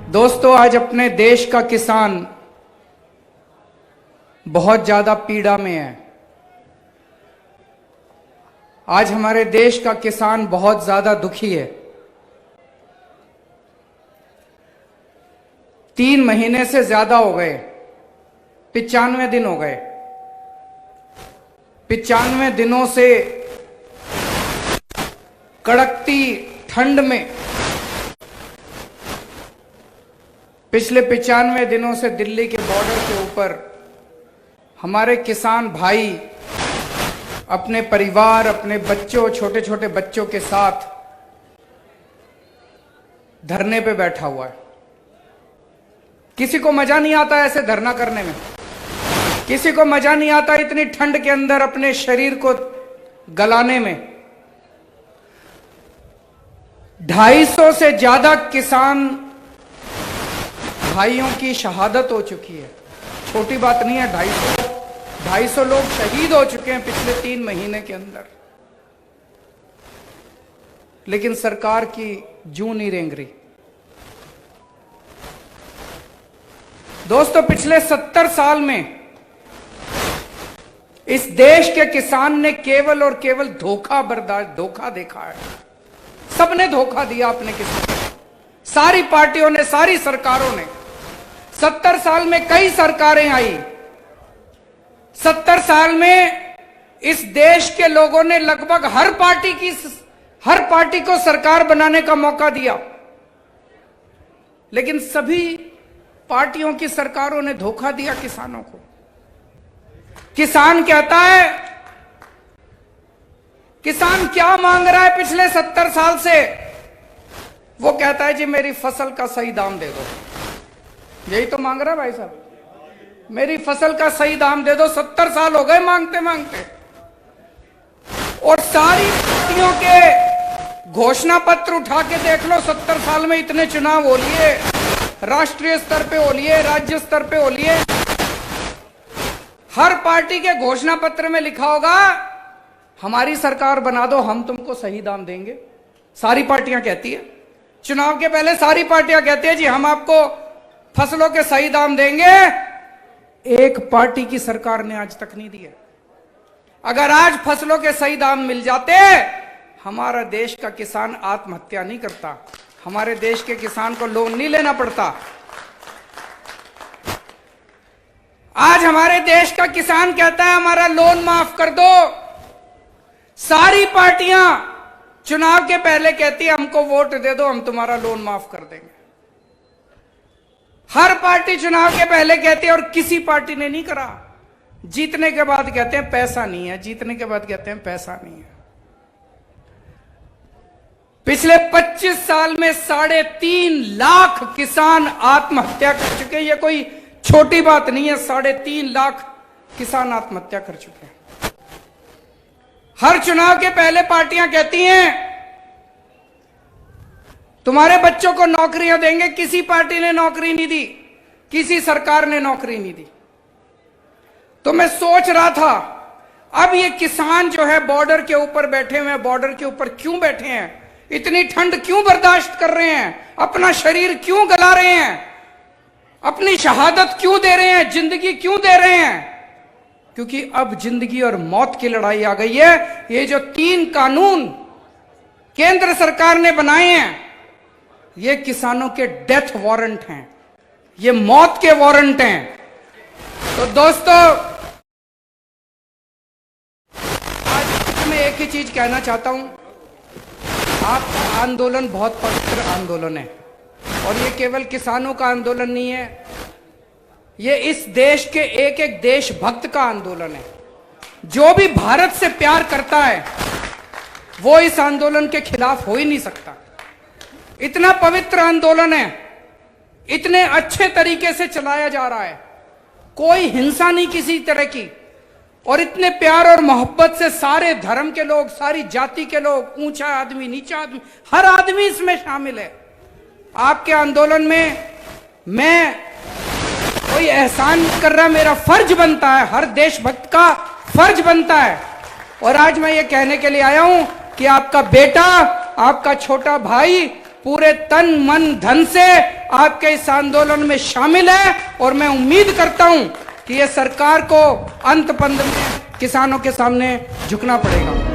दोस्तों, आज अपने देश का किसान बहुत ज्यादा पीड़ा में है। आज हमारे देश का किसान बहुत ज्यादा दुखी है। 3 महीने से ज्यादा हो गए, 95 दिन हो गए। 95 दिनों से कड़कती ठंड में, पिछले 95 दिनों से दिल्ली के बॉर्डर के ऊपर हमारे किसान भाई अपने परिवार, अपने बच्चों, छोटे छोटे बच्चों के साथ धरने पे बैठा हुआ है। किसी को मजा नहीं आता ऐसे धरना करने में, किसी को मजा नहीं आता इतनी ठंड के अंदर अपने शरीर को गलाने में। 250 से ज्यादा किसान भाइयों की शहादत हो चुकी है। छोटी बात नहीं है, 250 लोग शहीद हो चुके हैं पिछले 3 महीने के अंदर। लेकिन सरकार की जूं नहीं रेंग रही। दोस्तों, पिछले 70 साल में इस देश के किसान ने केवल और केवल धोखा देखा है। सबने धोखा दिया अपने किसान, सारी पार्टियों ने, सारी सरकारों ने। 70 साल में कई सरकारें आई। 70 साल में इस देश के लोगों ने लगभग हर पार्टी को सरकार बनाने का मौका दिया, लेकिन सभी पार्टियों की सरकारों ने धोखा दिया किसानों को। किसान कहता है, किसान क्या मांग रहा है पिछले 70 साल से? वो कहता है जी मेरी फसल का सही दाम दे दो। यही तो मांग रहा है भाई साहब, मेरी फसल का सही दाम दे दो। 70 साल हो गए मांगते मांगते। और सारी पार्टियों के घोषणा पत्र उठा के देख लो, 70 साल में इतने चुनाव हो लिए, राष्ट्रीय स्तर पे हो लिए, राज्य स्तर पे हो लिए। हर पार्टी के घोषणा पत्र में लिखा होगा हमारी सरकार बना दो, हम तुमको सही दाम देंगे। सारी पार्टियां कहती है, चुनाव के पहले सारी पार्टियां कहती है जी हम आपको फसलों के सही दाम देंगे। एक पार्टी की सरकार ने आज तक नहीं दिया। अगर आज फसलों के सही दाम मिल जाते, हमारा देश का किसान आत्महत्या नहीं करता, हमारे देश के किसान को लोन नहीं लेना पड़ता। आज हमारे देश का किसान कहता है हमारा लोन माफ कर दो। सारी पार्टियां चुनाव के पहले कहती है हमको वोट दे दो, हम तुम्हारा लोन माफ कर देंगे। हर पार्टी चुनाव के पहले कहती है, और किसी पार्टी ने नहीं करा। जीतने के बाद कहते हैं पैसा नहीं है, जीतने के बाद कहते हैं पैसा नहीं है। पिछले 25 साल में 3.5 लाख किसान आत्महत्या कर चुके हैं। ये कोई छोटी बात नहीं है, 3.5 लाख किसान आत्महत्या कर चुके हैं। हर चुनाव के पहले पार्टियां कहती हैं तुम्हारे बच्चों को नौकरियां देंगे। किसी पार्टी ने नौकरी नहीं दी, किसी सरकार ने नौकरी नहीं दी। तो मैं सोच रहा था, अब ये किसान जो है बॉर्डर के ऊपर बैठे हुए हैं, बॉर्डर के ऊपर क्यों बैठे हैं? इतनी ठंड क्यों बर्दाश्त कर रहे हैं? अपना शरीर क्यों गला रहे हैं? अपनी शहादत क्यों दे रहे हैं? जिंदगी क्यों दे रहे हैं? क्योंकि अब जिंदगी और मौत की लड़ाई आ गई है। ये जो 3 कानून केंद्र सरकार ने बनाए हैं, ये किसानों के डेथ वारंट हैं, ये मौत के वारंट हैं। तो दोस्तों, आज मैं एक ही चीज कहना चाहता हूं, आपका आंदोलन बहुत पवित्र आंदोलन है, और ये केवल किसानों का आंदोलन नहीं है, ये इस देश के एक एक देशभक्त का आंदोलन है। जो भी भारत से प्यार करता है वो इस आंदोलन के खिलाफ हो ही नहीं सकता। इतना पवित्र आंदोलन है, इतने अच्छे तरीके से चलाया जा रहा है, कोई हिंसा नहीं किसी तरह की, और इतने प्यार और मोहब्बत से सारे धर्म के लोग, सारी जाति के लोग, ऊंचा आदमी, नीचा आदमी, हर आदमी इसमें शामिल है। आपके आंदोलन में मैं कोई एहसान कर रहा, मेरा फर्ज बनता है, हर देशभक्त का फर्ज बनता है। और आज मैं ये कहने के लिए आया हूं कि आपका बेटा, आपका छोटा भाई पूरे तन मन धन से आपके इस आंदोलन में शामिल है और मैं उम्मीद करता हूं कि ये सरकार को अंत पंद में किसानों के सामने झुकना पड़ेगा।